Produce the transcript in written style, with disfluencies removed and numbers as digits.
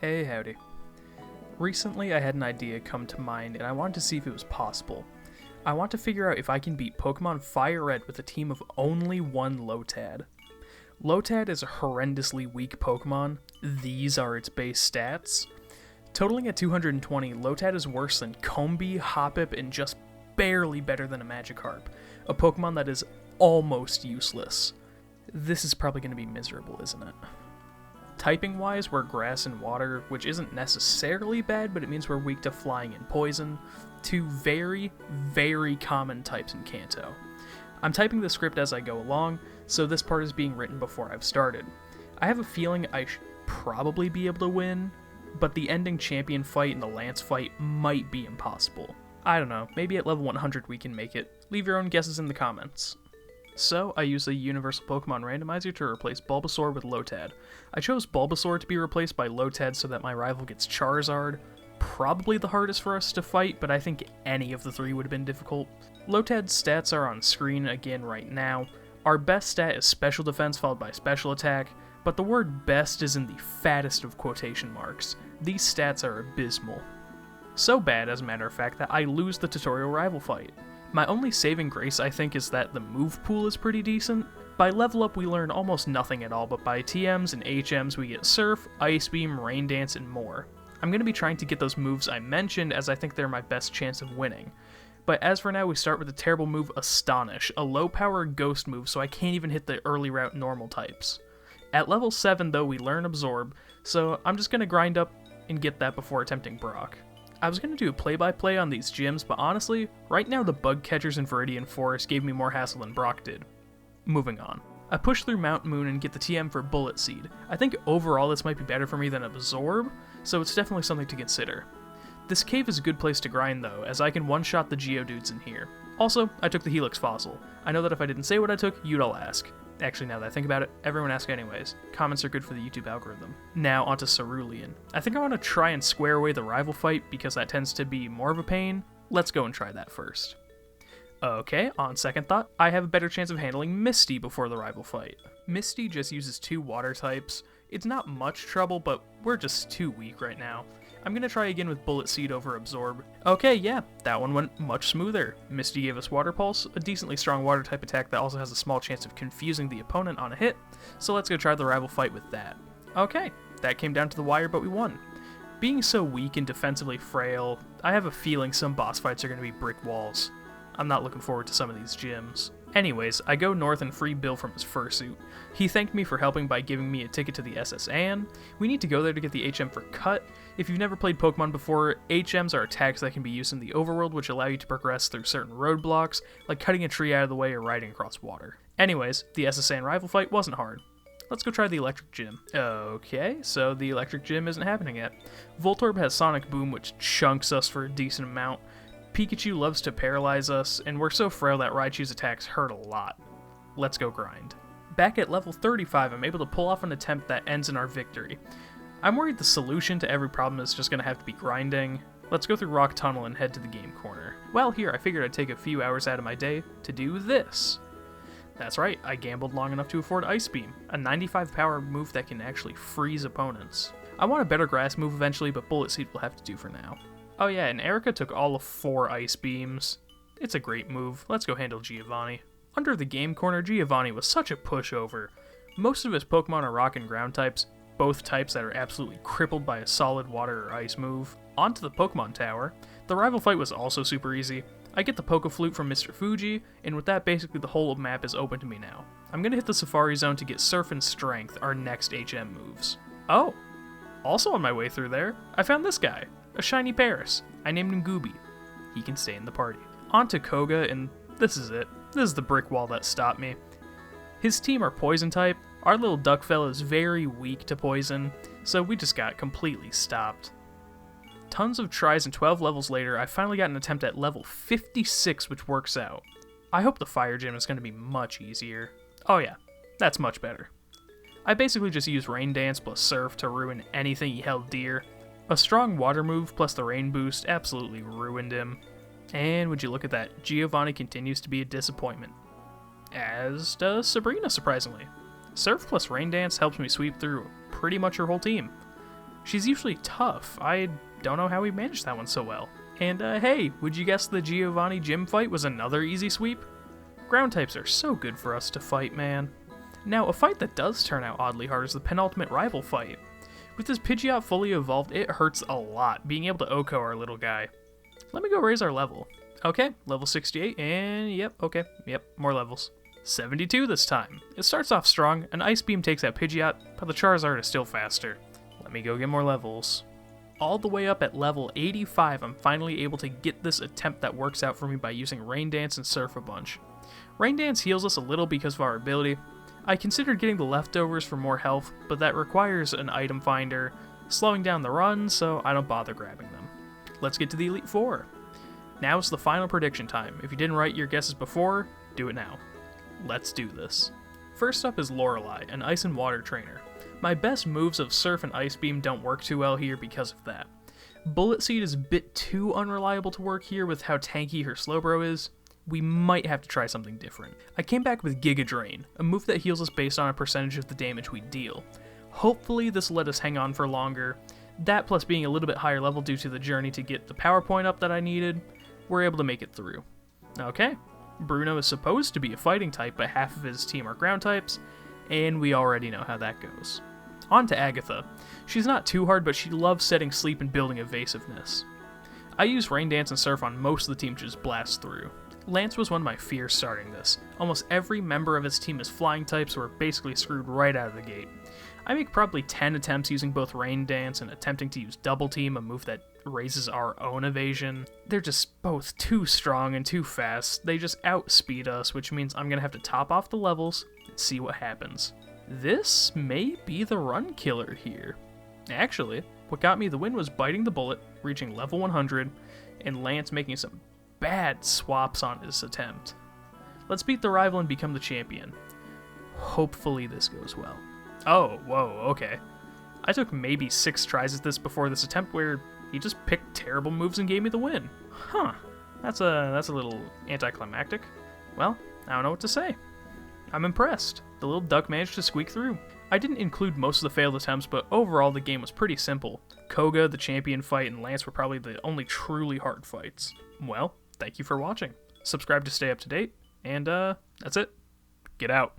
Hey, howdy. Recently I had an idea come to mind and I wanted to see if it was possible. I want to figure out if I can beat Pokémon Fire Red with a team of only one Lotad. Lotad is a horrendously weak Pokemon. These are its base stats. Totaling at 220, Lotad is worse than Combee, Hoppip, and just barely better than a Magikarp, a Pokemon that is almost useless. This is probably going to be miserable, isn't it? Typing-wise, we're grass and water, which isn't necessarily bad, but it means we're weak to flying and poison, two very, very common types in Kanto. I'm typing the script as I go along, so this part is being written before I've started. I have a feeling I should probably be able to win, but the ending champion fight and the Lance fight might be impossible. I don't know, maybe at level 100 we can make it. Leave your own guesses in the comments. So, I use the Universal Pokemon Randomizer to replace Bulbasaur with Lotad. I chose Bulbasaur to be replaced by Lotad so that my rival gets Charizard. Probably the hardest for us to fight, but I think any of the three would have been difficult. Lotad's stats are on screen again right now. Our best stat is Special Defense followed by Special Attack, but the word best is in the fattest of quotation marks. These stats are abysmal. So bad, as a matter of fact, that I lose the tutorial rival fight. My only saving grace, I think, is that the move pool is pretty decent. By level up, we learn almost nothing at all, but by TMs and HMs, we get Surf, Ice Beam, Rain Dance, and more. I'm going to be trying to get those moves I mentioned, as I think they're my best chance of winning. But as for now, we start with the terrible move Astonish, a low-power ghost move, so I can't even hit the early route normal types. At level 7, though, we learn Absorb, so I'm just going to grind up and get that before attempting Brock. I was going to do a play-by-play on these gyms, but honestly, right now the bug catchers in Viridian Forest gave me more hassle than Brock did. Moving on. I push through Mount Moon and get the TM for Bullet Seed. I think overall this might be better for me than Absorb, so it's definitely something to consider. This cave is a good place to grind though, as I can one-shot the Geodudes in here. Also, I took the Helix Fossil. I know that if I didn't say what I took, you'd all ask. Actually, now that I think about it, everyone asks anyways. Comments are good for the YouTube algorithm. Now, onto Cerulean. I think I want to try and square away the rival fight, because that tends to be more of a pain. Let's go and try that first. Okay, on second thought, I have a better chance of handling Misty before the rival fight. Misty just uses 2 water types. It's not much trouble, but we're just too weak right now. I'm going to try again with Bullet Seed over Absorb. Okay, yeah, that one went much smoother. Misty gave us Water Pulse, a decently strong water type attack that also has a small chance of confusing the opponent on a hit, so let's go try the rival fight with that. Okay, that came down to the wire, but we won. Being so weak and defensively frail, I have a feeling some boss fights are going to be brick walls. I'm not looking forward to some of these gyms. Anyways, I go north and free Bill from his fursuit. He thanked me for helping by giving me a ticket to the SS Anne. We need to go there to get the HM for Cut. If you've never played Pokemon before, HMs are attacks that can be used in the overworld which allow you to progress through certain roadblocks, like cutting a tree out of the way or riding across water. Anyways, the SS Anne rival fight wasn't hard. Let's go try the Electric Gym. Okay, so the Electric Gym isn't happening yet. Voltorb has Sonic Boom, which chunks us for a decent amount. Pikachu loves to paralyze us, and we're so frail that Raichu's attacks hurt a lot. Let's go grind. Back at level 35, I'm able to pull off an attempt that ends in our victory. I'm worried the solution to every problem is just going to have to be grinding. Let's go through Rock Tunnel and head to the game corner. Well, here, I figured I'd take a few hours out of my day to do this. That's right, I gambled long enough to afford Ice Beam, a 95 power move that can actually freeze opponents. I want a better grass move eventually, but Bullet Seed will have to do for now. Oh yeah, and Erica took all of 4 Ice Beams. It's a great move. Let's go handle Giovanni. Under the game corner, Giovanni was such a pushover. Most of his Pokemon are rock and ground types, both types that are absolutely crippled by a solid water or ice move. Onto the Pokemon Tower. The rival fight was also super easy. I get the Poke Flute from Mr. Fuji, and with that basically the whole map is open to me now. I'm gonna hit the Safari Zone to get Surf and Strength, our next HM moves. Oh! Also on my way through there, I found this guy. A shiny Paris. I named him Gooby. He can stay in the party. On to Koga, and this is it. This is the brick wall that stopped me. His team are poison type. Our little duck fella is very weak to poison, so we just got completely stopped. Tons of tries and 12 levels later, I finally got an attempt at level 56, which works out. I hope the fire gym is going to be much easier. Oh yeah, that's much better. I basically just used Rain Dance plus Surf to ruin anything he held dear. A strong water move plus the rain boost absolutely ruined him. And would you look at that, Giovanni continues to be a disappointment. As does Sabrina, surprisingly. Surf plus Rain Dance helps me sweep through pretty much her whole team. She's usually tough. I don't know how he managed that one so well. And hey, would you guess the Giovanni gym fight was another easy sweep? Ground types are so good for us to fight, man. Now, a fight that does turn out oddly hard is the penultimate rival fight. With this Pidgeot fully evolved, it hurts a lot being able to OHKO our little guy. Let me go raise our level. Okay, level 68, and yep, more levels. 72 this time. It starts off strong, an Ice Beam takes out Pidgeot, but the Charizard is still faster. Let me go get more levels. All the way up at level 85, I'm finally able to get this attempt that works out for me by using Rain Dance and Surf a bunch. Rain Dance heals us a little because of our ability. I considered getting the leftovers for more health, but that requires an item finder, slowing down the run, so I don't bother grabbing them. Let's get to the Elite Four. Now it's the final prediction time. If you didn't write your guesses before, do it now. Let's do this. First up is Lorelei, an Ice and Water trainer. My best moves of Surf and Ice Beam don't work too well here because of that. Bullet Seed is a bit too unreliable to work here with how tanky her Slowbro is. We might have to try something different. I came back with Giga Drain, a move that heals us based on a percentage of the damage we deal. Hopefully this will let us hang on for longer. That plus being a little bit higher level due to the journey to get the power point up that I needed, we're able to make it through. Okay, Bruno is supposed to be a fighting type, but half of his team are ground types, and we already know how that goes. On to Agatha. She's not too hard, but she loves setting sleep and building evasiveness. I use Rain Dance and Surf on most of the team to just blast through. Lance was one of my fears starting this. Almost every member of his team is flying types, so we're basically screwed right out of the gate. I make probably 10 attempts using both Rain Dance and attempting to use Double Team, a move that raises our own evasion. They're just both too strong and too fast. They just outspeed us, which means I'm going to have to top off the levels and see what happens. This may be the run killer here. Actually, what got me the win was biting the bullet, reaching level 100, and Lance making some bad swaps on his attempt. Let's beat the rival and become the champion. Hopefully this goes well. Oh, whoa, okay. I took maybe 6 tries at this before this attempt where he just picked terrible moves and gave me the win. Huh, that's a little anticlimactic. Well, I don't know what to say. I'm impressed. The little duck managed to squeak through. I didn't include most of the failed attempts, but overall the game was pretty simple. Koga, the champion fight, and Lance were probably the only truly hard fights. Well, thank you for watching. Subscribe to stay up to date, and that's it. Get out.